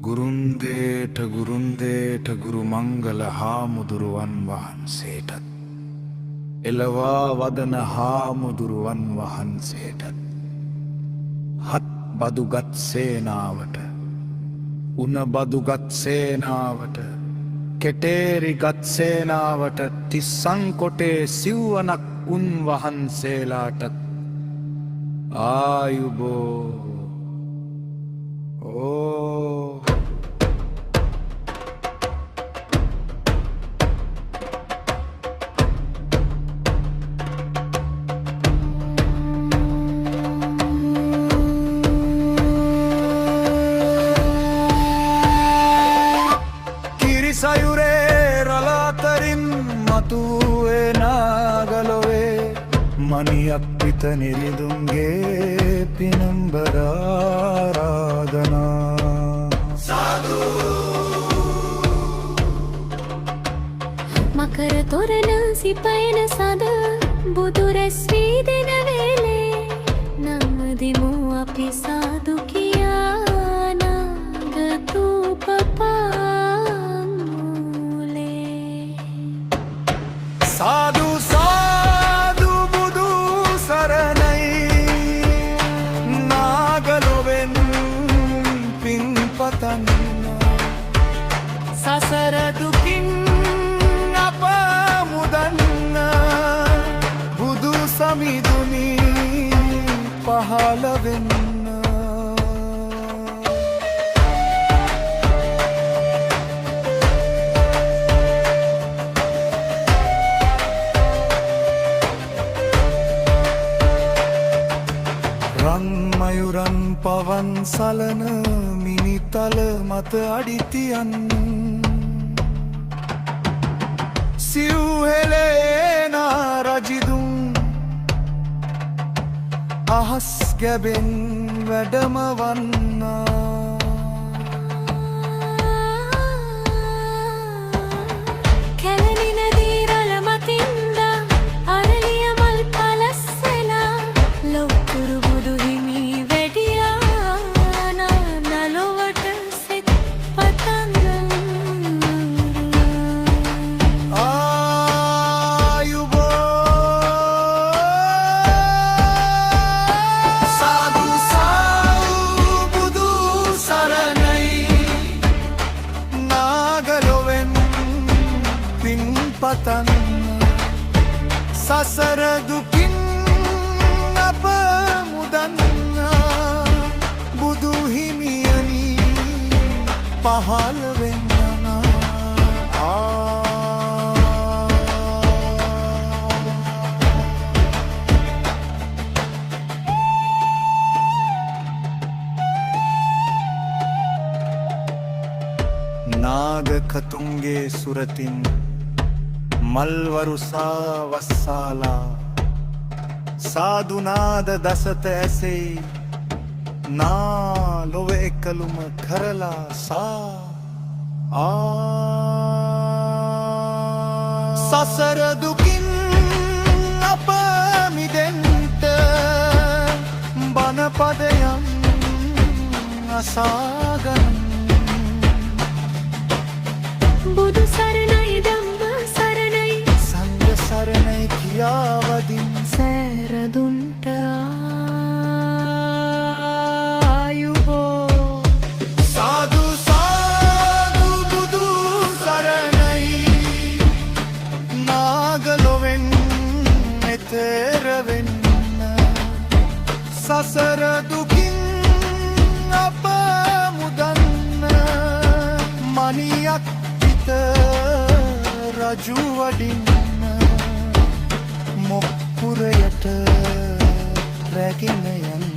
ගුරුන්දේට ගුරු මංගල හාමුදුරුවන් වහන්සේටත් එළවා වදන හාමුදුරුවන් වහන්සේටත් හත් බදුගත් සේනාවට උන බදුගත් සේනාවට කෙටේරිගත් සේනාවට තිස්සංකොටේ සිව්වනක් උන්වහන්සේලාටත් ආයුබෝ සයුරේ රලාතරින් මතුවේ නාගලොවේ මනියක් පිත නිරිඳුන්ගේ පිනම්බරාරාධනා සාදු මකර තොරණ සිපයන සද බුදු රැස් වී දෙන වේලේ නම්දිමු අපි සාදු කියා නාගතූප සාදු සාදු බුදු සරණයි නාගලොවෙන් පින් පතන්න සසර දුකින් අප මුදන්න බුදු සමිඳුනි පහළ වෙන්න රන්මයුරන් පවන් සලන මිනිතල මත අඩිතියන් සිව්හෙලේන රජිදුන් අහස් ගැබෙන් වැඩමවන්නා පතන්න සසර දුකින් අප මුදන්න බුදු හිමියනි පහළ වෙන්න නාගකතුන්ගේ සුරතින් මල්වරුසා වස්සාලා සාදුනාද දසත ඇසෙයි නා ලොව එකලුම කරලා සසර දුකින් අප මිදෙන්ට බණපදයන් අසාගන්න බුදු සරණයි සරණයි කියාවදින් සෑරදුන්ට ආයුබෝ සාදු සාදු බුදු සරණයි නාගලොවෙන් එතෙරවෙන්න සසර දුකින් අප මුදන්න මනියක් පිත රජු වඩින්න මොක්පුරයට රැගෙන යන්න